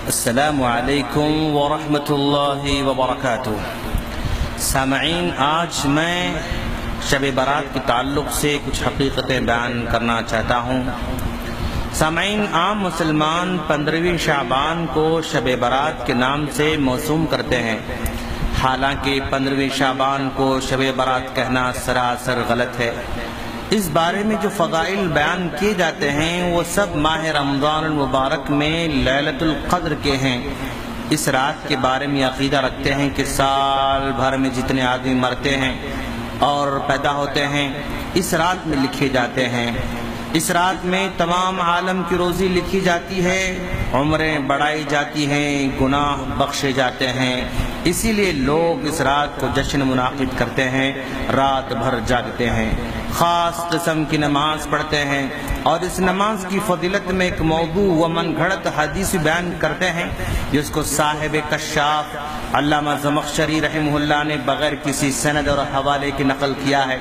السلام علیکم ورحمۃ اللہ وبرکاتہ۔ سامعین، آج میں شب برات کے تعلق سے کچھ حقیقتیں بیان کرنا چاہتا ہوں۔ سامعین، عام مسلمان 15ویں شعبان کو شب برات کے نام سے موسوم کرتے ہیں، حالانکہ 15ویں شعبان کو شب برات کہنا سراسر غلط ہے۔ اس بارے میں جو فضائل بیان کیے جاتے ہیں وہ سب ماہ رمضان المبارک میں لیلۃ القدر کے ہیں۔ اس رات کے بارے میں عقیدہ رکھتے ہیں کہ سال بھر میں جتنے آدمی مرتے ہیں اور پیدا ہوتے ہیں اس رات میں لکھے جاتے ہیں۔ اس رات میں تمام عالم کی روزی لکھی جاتی ہے، عمریں بڑھائی جاتی ہیں، گناہ بخشے جاتے ہیں۔ اسی لیے لوگ اس رات کو جشن منعقد کرتے ہیں، رات بھر جاگتے ہیں، خاص قسم کی نماز پڑھتے ہیں، اور اس نماز کی فضیلت میں ایک موضوع و من گھڑت حدیث بیان کرتے ہیں جس کو صاحب کشاف علامہ زمخشری رحمہ اللہ نے بغیر کسی سند اور حوالے کے نقل کیا ہے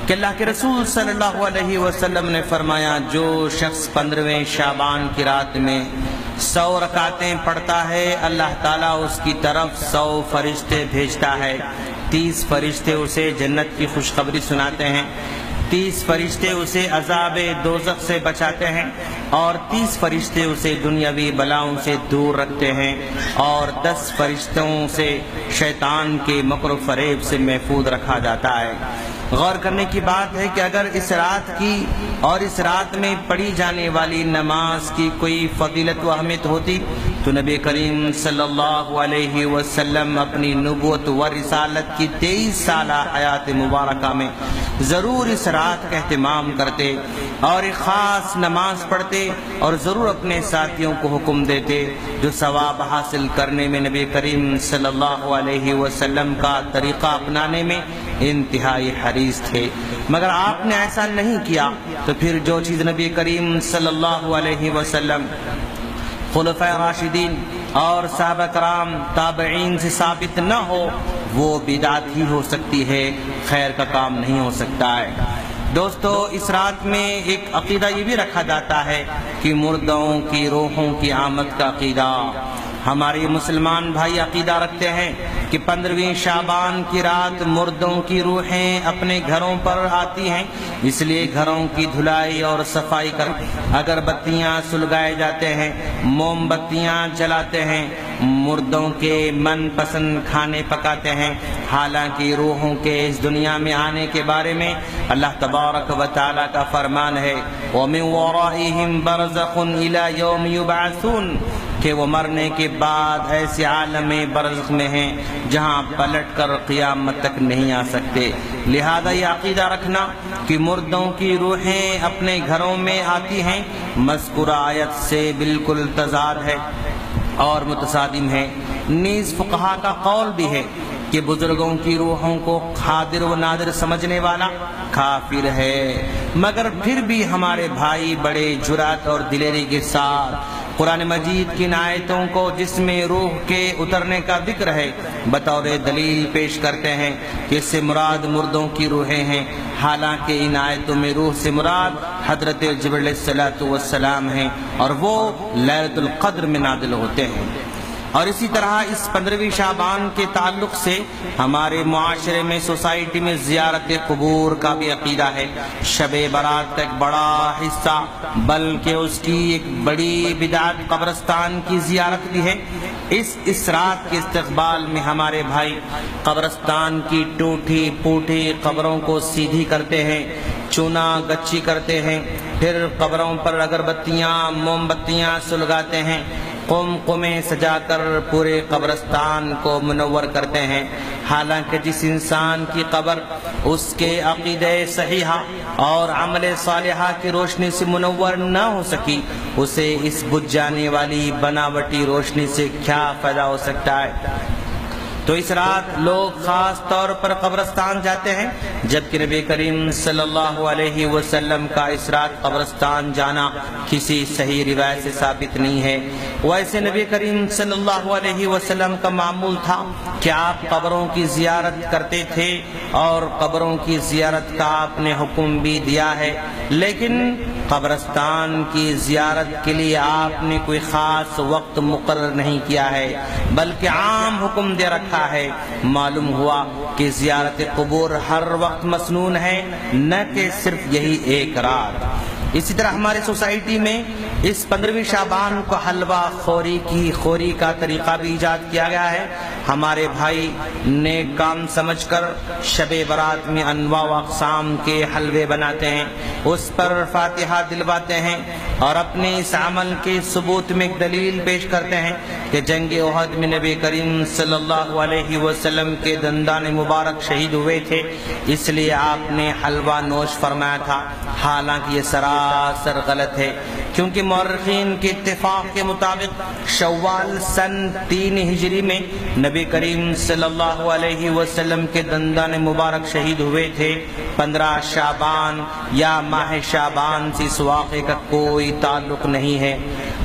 کہ اللہ کے رسول صلی اللہ علیہ وسلم نے فرمایا، جو شخص 15ویں شعبان کی رات میں 100 رکعتیں پڑھتا ہے اللہ تعالیٰ اس کی طرف 100 فرشتے بھیجتا ہے۔ 30 فرشتے اسے جنت کی خوشخبری سناتے ہیں، 30 فرشتے اسے عذاب دوزخ سے بچاتے ہیں، اور 30 فرشتے اسے دنیاوی بلاؤں سے دور رکھتے ہیں، اور 10 فرشتوں سے شیطان کے مکر و فریب سے محفوظ رکھا جاتا ہے۔ غور کرنے کی بات ہے کہ اگر اس رات کی اور اس رات میں پڑھی جانے والی نماز کی کوئی فضیلت و اہمیت ہوتی تو نبی کریم صلی اللہ علیہ وسلم اپنی نبوت و رسالت کی 23 سالہ حیات مبارکہ میں ضرور اس رات کا اہتمام کرتے اور ایک خاص نماز پڑھتے، اور ضرور اپنے ساتھیوں کو حکم دیتے جو ثواب حاصل کرنے میں نبی کریم صلی اللہ علیہ وسلم کا طریقہ اپنانے میں انتہائی حریص تھے۔ مگر آپ نے ایسا نہیں کیا، تو پھر جو چیز نبی کریم صلی اللہ علیہ وسلم، خلفائے راشدین اور صحابہ کرام تابعین سے ثابت نہ ہو وہ بدعت ہی ہو سکتی ہے، خیر کا کام نہیں ہو سکتا ہے۔ دوستو، اس رات میں ایک عقیدہ یہ بھی رکھا جاتا ہے کہ مردوں کی روحوں کی آمد کا عقیدہ۔ ہمارے مسلمان بھائی عقیدہ رکھتے ہیں کہ 15ویں شعبان کی رات مردوں کی روحیں اپنے گھروں پر آتی ہیں، اس لیے گھروں کی دھلائی اور صفائی کر اگربتیاں سلگائے جاتے ہیں، موم بتیاں جلاتے ہیں، مردوں کے من پسند کھانے پکاتے ہیں۔ حالانکہ روحوں کے اس دنیا میں آنے کے بارے میں اللہ تبارک و تعالیٰ کا فرمان ہے، وَمِن وَرَائِهِمْ بَرْزَخٌ إِلَى يَوْمِ يُبْعَثُونَ، کہ وہ مرنے کے بعد ایسے عالم برزخ میں ہیں جہاں پلٹ کر قیامت تک نہیں آ سکتے۔ لہذا یہ عقیدہ رکھنا کہ مردوں کی روحیں اپنے گھروں میں آتی ہیں مذکورہ آیت سے بالکل تضاد ہے اور متصادم ہے۔ نیز فقہا کا قول بھی ہے کہ بزرگوں کی روحوں کو حاضر و نادر سمجھنے والا کافر ہے، مگر پھر بھی ہمارے بھائی بڑے جرأت اور دلیری کے ساتھ قرآن مجید کی ان آیتوں کو جس میں روح کے اترنے کا ذکر ہے بطور دلیل پیش کرتے ہیں کہ اس سے مراد مردوں کی روحیں ہیں، حالانکہ ان آیتوں میں روح سے مراد حضرت جبرائیل علیہ السلام ہیں اور وہ لیلۃ القدر میں نازل ہوتے ہیں۔ اور اسی طرح اس 15ویں شعبان کے تعلق سے ہمارے معاشرے میں سوسائٹی میں زیارت قبور کا بھی عقیدہ ہے۔ شب برات کا ایک بڑا حصہ بلکہ اس کی ایک بڑی بدعت قبرستان کی زیارت بھی ہے۔ اس رات کے استقبال میں ہمارے بھائی قبرستان کی ٹوٹی پھوٹی قبروں کو سیدھی کرتے ہیں، چونا گچی کرتے ہیں، پھر قبروں پر اگربتیاں موم بتیاں سلگاتے ہیں، قمقمیں سجا کر پورے قبرستان کو منور کرتے ہیں۔ حالانکہ جس انسان کی قبر اس کے عقیدہ صحیحہ اور عمل صالحہ کی روشنی سے منور نہ ہو سکی، اسے اس بجھ جانے والی بناوٹی روشنی سے کیا فائدہ ہو سکتا ہے؟ تو اس رات لوگ خاص طور پر قبرستان جاتے ہیں، جبکہ نبی کریم صلی اللہ علیہ وسلم کا اس رات قبرستان جانا کسی صحیح روایت سے ثابت نہیں ہے۔ ویسے نبی کریم صلی اللہ علیہ وسلم کا معمول تھا کہ آپ قبروں کی زیارت کرتے تھے اور قبروں کی زیارت کا آپ نے حکم بھی دیا ہے، لیکن قبرستان کی زیارت کے لیے آپ نے کوئی خاص وقت مقرر نہیں کیا ہے بلکہ عام حکم دے رکھا ہے۔ معلوم ہوا کہ زیارت قبور ہر وقت مسنون ہے، نہ کہ صرف یہی ایک رات۔ اسی طرح ہمارے سوسائٹی میں اس 15ویں شعبان کو حلوہ خوری کا طریقہ بھی ایجاد کیا گیا ہے۔ ہمارے بھائی نیک کام سمجھ کر شب برات میں انواع و اقسام کے حلوے بناتے ہیں، اس پر فاتحہ دلواتے ہیں اور اپنے اس عمل کے ثبوت میں ایک دلیل پیش کرتے ہیں کہ جنگ احد میں نبی کریم صلی اللہ علیہ وسلم کے دندان مبارک شہید ہوئے تھے، اس لیے آپ نے حلوہ نوش فرمایا تھا۔ حالانکہ یہ سراسر غلط ہے، کیونکہ مورخین کے اتفاق کے مطابق شوال سن 3 ہجری میں نبی کریم صلی اللہ علیہ وسلم کے دندان مبارک شہید ہوئے تھے۔ 15 شعبان یا ماہ شعبان سے اس واقعے کا کوئی تعلق نہیں ہے۔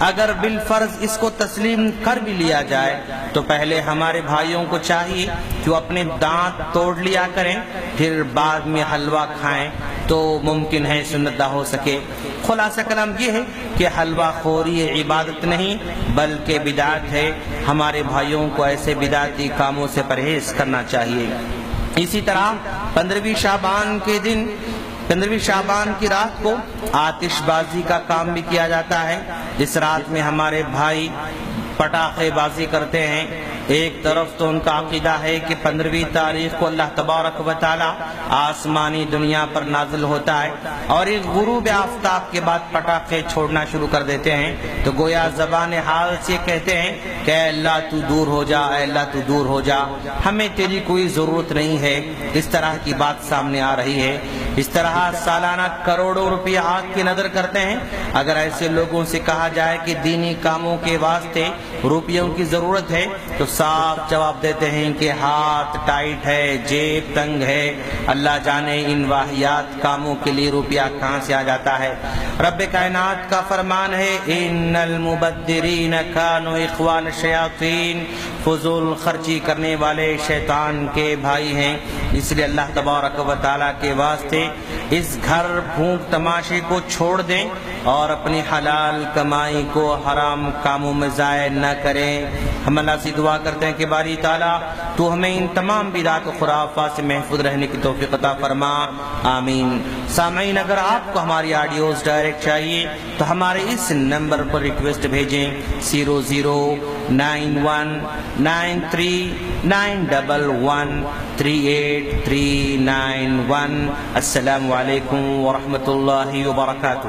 اگر بالفرض اس کو تسلیم کر بھی لیا جائے تو پہلے ہمارے بھائیوں کو چاہیے کہ وہ اپنے دانت توڑ لیا کریں، پھر بعد میں حلوہ کھائیں تو ممکن ہے سنت ادا ہو سکے۔ خلاصہ کلام یہ ہے کہ حلوہ خوری عبادت نہیں بلکہ بدعت ہے۔ ہمارے بھائیوں کو ایسے بدعتی کاموں سے پرہیز کرنا چاہیے۔ اسی طرح 15ویں شعبان کی رات کو آتش بازی کا کام بھی کیا جاتا ہے۔ اس رات میں ہمارے بھائی پٹاخے بازی کرتے ہیں۔ ایک طرف تو ان کا عقیدہ ہے کہ 15ویں تاریخ کو اللہ تبارک و تعالی آسمانی دنیا پر نازل ہوتا ہے اور ایک غروب آفتاب کے بعد پٹاخے چھوڑنا شروع کر دیتے ہیں تو گویا زبان حال سے کہتے ہیں کہ اے اللہ تو دور ہو جا، اے اللہ تو دور ہو جا، ہمیں تیری کوئی ضرورت نہیں ہے۔ اس طرح کی بات سامنے آ رہی ہے۔ اس طرح سالانہ کروڑوں روپیہ آگ کی نظر کرتے ہیں۔ اگر ایسے لوگوں سے کہا جائے کہ دینی کاموں کے واسطے روپیوں کی ضرورت ہے تو صاف جواب دیتے ہیں کہ ہاتھ ٹائٹ ہے، جیب تنگ ہے، اللہ جانے ان واہیات کاموں کے لیے روپیہ کہاں سے آ جاتا ہے۔ رب کائنات کا فرمان ہے ان المبذرین کانوا اخوان الشیاطین، فضول خرچی کرنے والے شیطان کے بھائی ہیں۔ اس لیے اللہ تبارک و تعالیٰ کے واسطے اس گھر پھونک تماشے کو چھوڑ دیں اور اپنی حلال کمائی کو حرام کاموں میں ضائع نہ کریں۔ ہم اللہ سے دعا کرتے ہیں کہ باری تعالیٰ تو ہمیں ان تمام بدعات و خرافات سے محفوظ رہنے کی توفیق عطا فرما، آمین۔ سامعین، اگر آپ کو ہماری آڈیوز ڈائریکٹ چاہیے تو ہمارے اس نمبر پر ریکویسٹ بھیجیں 009193913839 السلام علیکم ورحمۃ اللہ وبرکاتہ۔